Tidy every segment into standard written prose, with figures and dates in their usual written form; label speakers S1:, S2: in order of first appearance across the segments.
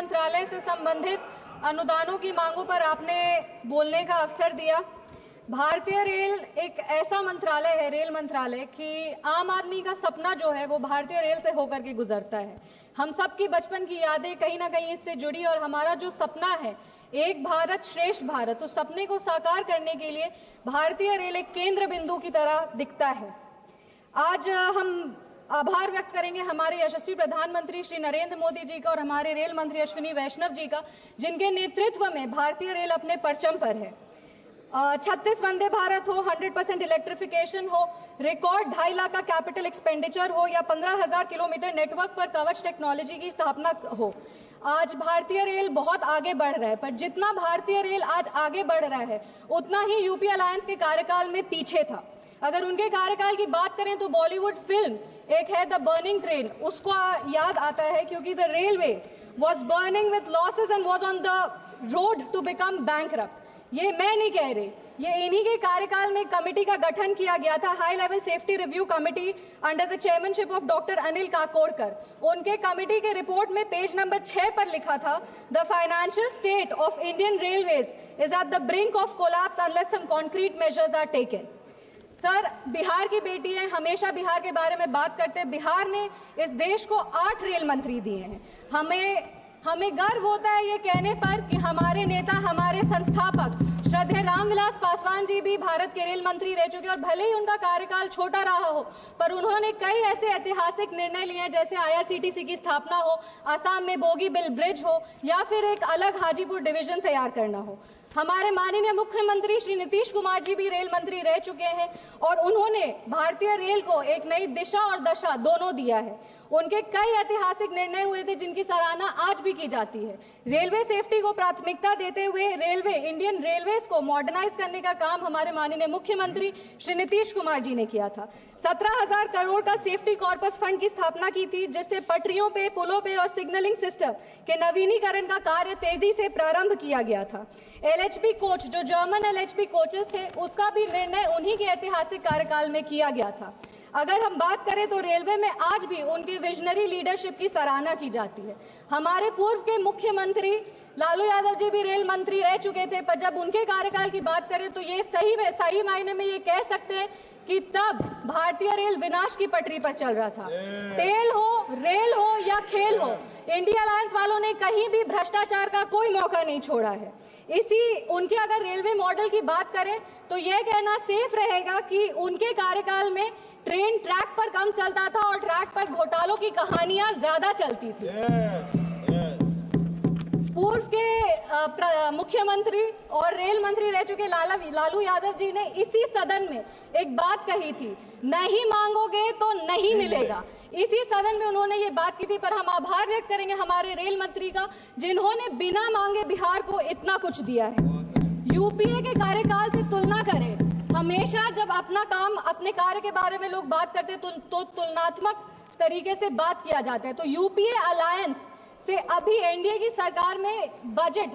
S1: मंत्रालय से संबंधित अनुदानों की मांगों पर आपने बोलने का अवसर दिया। भारतीय रेल एक ऐसा मंत्रालय है, रेल मंत्रालय, कि आम आदमी का सपना जो है वो भारतीय रेल से होकर के गुजरता है। हम सबकी बचपन की यादें कहीं ना कहीं इससे जुड़ी, और हमारा जो सपना है एक भारत श्रेष्ठ भारत, उस सपने को साकार करने के लिए भारतीय रेल एक केंद्र बिंदु की तरह दिखता है। आज हम आभार व्यक्त करेंगे हमारे यशस्वी प्रधानमंत्री श्री नरेंद्र मोदी जी का और हमारे रेल मंत्री अश्विनी वैष्णव जी का, जिनके नेतृत्व में भारतीय रेल अपने परचम पर है। 36 वंदे भारत हो, 100% इलेक्ट्रिफिकेशन हो, रिकॉर्ड 2.5 लाख का कैपिटल एक्सपेंडिचर हो, या 15,000 किलोमीटर नेटवर्क पर कवच टेक्नोलॉजी की स्थापना हो, आज भारतीय रेल बहुत आगे बढ़ रहा है। पर जितना भारतीय रेल आज आगे बढ़ रहा है उतना ही यूपी अलायंस के कार्यकाल में पीछे था। अगर उनके कार्यकाल की बात करें तो बॉलीवुड फिल्म एक है द बर्निंग ट्रेन, उसको याद आता है, क्योंकि the railway was burning with losses and was on the road to become bankrupt. ये मैं नहीं कह रही, ये इन्हीं के कार्यकाल में कमेटी का गठन किया गया था, high level safety review committee under the chairmanship of doctor Anil Kakodkar. उनके कमेटी के रिपोर्ट में पेज नंबर 6 पर लिखा था, the financial state of Indian railways is at the brink of collapse unless some concrete measures are taken. Sir, Bihar की बेटी है, हमेशा बिहार के बारे में बात करते हैं। बिहार ने इस देश को 8 रेल मंत्री दिए हैं। हमें गर्व होता है ये कहने पर कि हमारे नेता, हमारे संस्थापक श्रद्धेय रामविलास पासवान जी भी भारत के रेल मंत्री रह चुके, और भले ही उनका कार्यकाल छोटा रहा हो, पर उन्होंने कई ऐसे ऐतिहासिक निर्णय लिए हैं, जैसे IRCTC की स्थापना हो, असम में बोगीबिल ब्रिज हो, या फिर एक अलग हाजीपुर डिवीजन तैयार करना हो। हमारे माननीय मुख्यमंत्री श्री नीतीश कुमार जी भी रेल मंत्री रह चुके हैं, और उन्होंने भारतीय रेल को एक नई दिशा और दशा दोनों दिया है। उनके कई ऐतिहासिक निर्णय हुए थे जिनकी सराहना आज भी की जाती है। रेलवे सेफ्टी को प्राथमिकता देते हुए इंडियन रेलवेज को मॉडर्नाइज करने का काम हमारे माननीय मुख्यमंत्री श्री नीतीश कुमार जी ने किया था। 17,000 करोड़ का सेफ्टी कॉर्पस फंड की स्थापना की थी, जिससे पटरियों पे, पुलों पे और सिग्नलिंग सिस्टम के नवीनीकरण का कार्य तेजी से प्रारंभ किया गया था। LHB कोच, जो जर्मन LHB कोचेस थे, उसका भी निर्णय उन्हीं के ऐतिहासिक कार्यकाल में किया गया था। अगर हम बात करें तो रेलवे में आज भी उनकी विजनरी लीडरशिप की सराहना की जाती है। हमारे पूर्व के मुख्यमंत्री लालू यादव जी भी रेल मंत्री रह चुके थे, पर जब उनके कार्यकाल की बात करें तो ये सही मायने में ये कह सकते हैं कि तब भारतीय रेल विनाश की पटरी पर चल रहा था। तेल हो, रेल हो या खेल हो, इंडिया अलायंस वालों ने कहीं भी भ्रष्टाचार का कोई मौका नहीं छोड़ा है। उनके अगर रेलवे मॉडल की बात करें तो यह कहना सेफ रहेगा कि उनके कार्यकाल में ट्रेन ट्रैक पर कम चलता था और ट्रैक पर घोटालों की कहानियां ज्यादा चलती थी। पूर्व के मुख्यमंत्री और रेल मंत्री रह चुके लालू यादव जी ने इसी सदन में एक बात कही थी, नहीं मांगोगे तो नहीं मिलेगा। इसी सदन में उन्होंने ये बात की थी, पर हम आभार व्यक्त करेंगे हमारे रेल मंत्री का, जिन्होंने बिना मांगे बिहार को इतना कुछ दिया है। यूपीए के कार्यकाल से तुलना करें, हमेशा जब अपना काम, अपने कार्य के बारे में लोग बात करते हैं तो तुलनात्मक तरीके से बात किया जाता है। तो यूपीए अलायंस से अभी एनडीए की सरकार में बजट,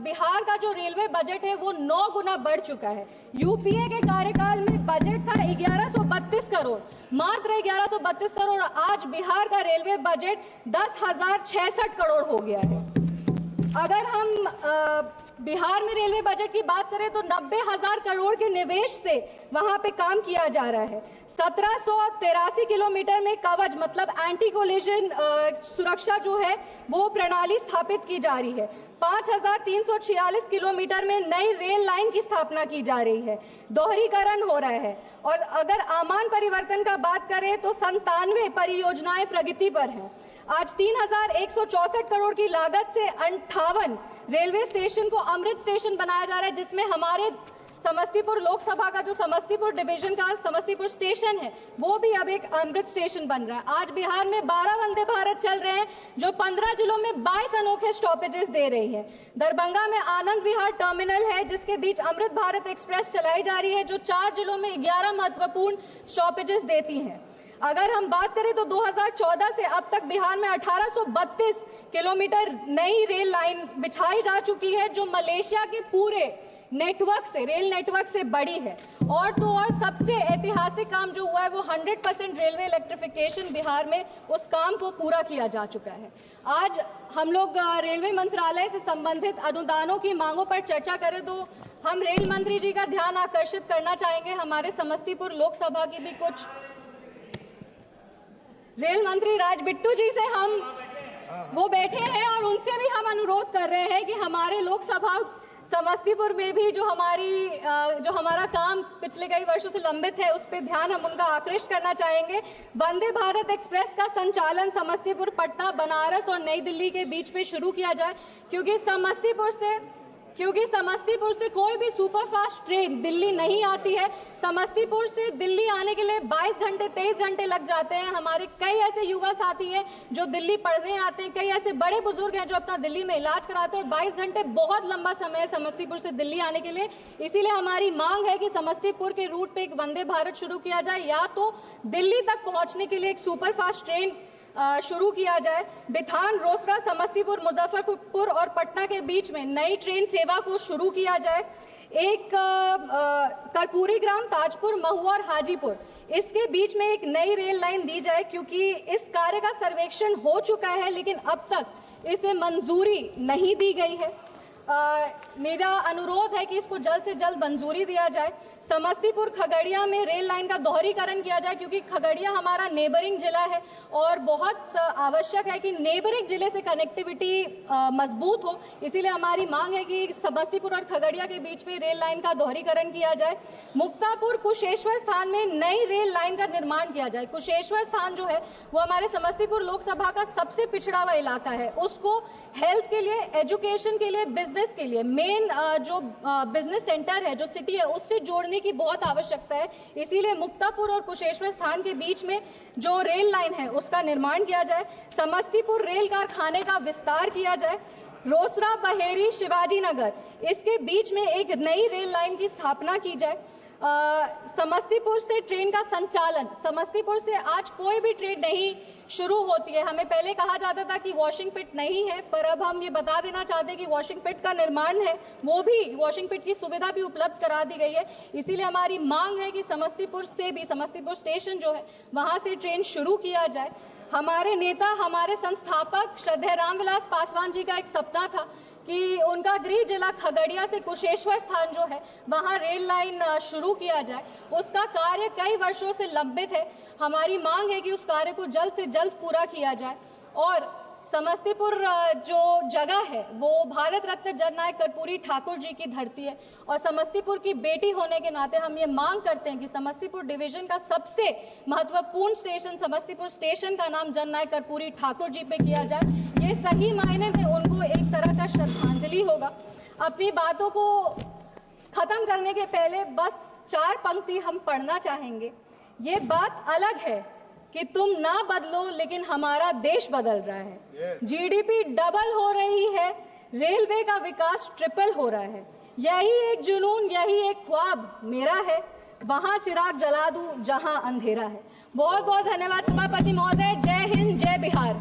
S1: बिहार का जो रेलवे बजट है वो 9 गुना बढ़ चुका है। यूपीए के कार्यकाल में बजट था 1132 करोड़, मात्र 1132 करोड़। आज बिहार का रेलवे बजट 10,066 करोड़ हो गया है। अगर हम बिहार में रेलवे बजट की बात करें तो 90,000 करोड़ के निवेश से वहां पे काम किया जा रहा है। 1783 किलोमीटर में कवच, मतलब एंटी कोलिजन सुरक्षा जो है वो प्रणाली स्थापित की जा रही है। 5,346 किलोमीटर में नई रेल लाइन की स्थापना की जा रही है, दोहरीकरण हो रहा है। और अगर आमान परिवर्तन का बात करें तो 97 परियोजनाएं प्रगति पर हैं। आज 3,164 करोड़ की लागत से 58 रेलवे स्टेशन को अमृत स्टेशन बनाया जा रहा है, जिसमें हमारे समस्तीपुर लोकसभा का जो समस्तीपुर डिवीजन का समस्तीपुर स्टेशन है वो भी अब एक अमृत स्टेशन बन रहा है। आज बिहार में 12 वंदे भारत चल रहे हैं, जो 15 जिलों में 22 अनोखे स्टॉपेजेस दे रही है। दरभंगा में आनंद विहार टर्मिनल है, जिसके बीच अमृत भारत एक्सप्रेस चलाई जा रही है, जो 4 जिलों में 11 महत्वपूर्ण स्टॉपेजेस देती है। अगर हम बात करें तो 2014 से अब तक बिहार में 1832 किलोमीटर नई रेल लाइन बिछाई जा चुकी है, जो मलेशिया के पूरे नेटवर्क से, रेल नेटवर्क से बड़ी है। और तो और सबसे ऐतिहासिक काम जो हुआ है वो 100% रेलवे इलेक्ट्रिफिकेशन बिहार में, उस काम को पूरा किया जा चुका है। आज हम लोग रेलवे मंत्रालय से संबंधित अनुदानों की मांगों पर चर्चा करें तो हम रेल मंत्री जी का ध्यान आकर्षित करना चाहेंगे। हमारे समस्तीपुर लोकसभा की भी कुछ रेल मंत्री राज बिट्टू जी से हम वो बैठे हैं और उनसे भी हम अनुरोध कर रहे हैं कि हमारे लोकसभा समस्तीपुर में भी जो हमारा काम पिछले कई वर्षों से लंबित है उस पर ध्यान हम उनका आकृष्ट करना चाहेंगे। वंदे भारत एक्सप्रेस का संचालन समस्तीपुर, पटना, बनारस और नई दिल्ली के बीच में शुरू किया जाए, क्योंकि समस्तीपुर से कोई भी सुपरफास्ट ट्रेन दिल्ली नहीं आती है। समस्तीपुर से दिल्ली आने के लिए 22 घंटे 23 घंटे लग जाते हैं। हमारे कई ऐसे युवा साथी हैं जो दिल्ली पढ़ने आते हैं, कई ऐसे बड़े बुजुर्ग हैं जो अपना दिल्ली में इलाज कराते हैं, और 22 घंटे बहुत लंबा समय है समस्तीपुर से दिल्ली आने के लिए। इसीलिए हमारी मांग है कि समस्तीपुर के रूट पे एक वंदे भारत शुरू किया जाए, या तो दिल्ली तक पहुंचने के लिए एक सुपरफास्ट ट्रेन शुरू किया जाए। बिथान, रोसड़ा, समस्तीपुर, मुजफ्फरपुर और पटना के बीच में नई ट्रेन सेवा को शुरू किया जाए। एक कर्पूरी ग्राम, ताजपुर, महुआ और हाजीपुर, इसके बीच में एक नई रेल लाइन दी जाए, क्योंकि इस कार्य का सर्वेक्षण हो चुका है लेकिन अब तक इसे मंजूरी नहीं दी गई है। मेरा अनुरोध है कि इसको जल्द से जल्द मंजूरी दिया जाए। समस्तीपुर खगड़िया में रेल लाइन का दोहरीकरण किया जाए, क्योंकि खगड़िया हमारा नेबरिंग जिला है और बहुत आवश्यक है कि नेबरिंग जिले से कनेक्टिविटी मजबूत हो। इसीलिए हमारी मांग है कि समस्तीपुर और खगड़िया के बीच में रेल लाइन का दोहरीकरण किया जाए। मुक्तापुर कुशेश्वर स्थान में नई रेल लाइन का निर्माण किया जाए। कुशेश्वर स्थान जो है वो हमारे समस्तीपुर लोकसभा का सबसे पिछड़ा हुआ इलाका है। उसको हेल्थ के लिए, एजुकेशन के लिए, बिजनेस के लिए, मेन जो बिजनेस सेंटर है, जो सिटी है, उससे जोड़ने की बहुत आवश्यकता है। इसीलिए मुक्तापुर और कुशेश्वर स्थान के बीच में जो रेल लाइन है उसका निर्माण किया जाए। समस्तीपुर रेल कारखाने का विस्तार किया जाए। रोसड़ा, बहेरी, शिवाजी नगर, इसके बीच में एक नई रेल लाइन की स्थापना की जाए। समस्तीपुर से ट्रेन का संचालन, समस्तीपुर से आज कोई भी ट्रेन नहीं शुरू होती है। हमें पहले कहा जाता था कि वॉशिंग पिट नहीं है, पर अब हम ये बता देना चाहते हैं कि वॉशिंग पिट का निर्माण है, वो भी वॉशिंग पिट की सुविधा भी उपलब्ध करा दी गई है। इसीलिए हमारी मांग है कि समस्तीपुर से भी, समस्तीपुर स्टेशन जो है वहां से ट्रेन शुरू किया जाए। हमारे नेता, हमारे संस्थापक श्रद्धेय रामविलास पासवान जी का एक सपना था कि उनका गृह जिला खगड़िया से कुशेश्वर स्थान जो है वहां रेल लाइन शुरू किया जाए। उसका कार्य कई वर्षों से लंबित है। हमारी मांग है कि उस कार्य को जल्द से जल्द पूरा किया जाए। और समस्तीपुर जो जगह है वो भारत रत्न जननायक कर्पूरी ठाकुर जी की धरती है, और समस्तीपुर की बेटी होने के नाते हम ये मांग करते हैं कि समस्तीपुर डिवीजन का सबसे महत्वपूर्ण स्टेशन, समस्तीपुर स्टेशन का नाम जननायक कर्पूरी ठाकुर जी पे किया जाए। ये सही मायने में उनको एक तरह का श्रद्धांजलि होगा। अपनी बातों को खत्म करने के पहले बस 4 पंक्ति हम पढ़ना चाहेंगे। ये बात अलग है कि तुम ना बदलो, लेकिन हमारा देश बदल रहा है। जीडीपी डबल हो रही है, रेलवे का विकास ट्रिपल हो रहा है। यही एक जुनून, यही एक ख्वाब मेरा है, वहां चिराग जला दूं जहां अंधेरा है। बहुत बहुत धन्यवाद सभापति महोदय। जय हिंद, जय बिहार।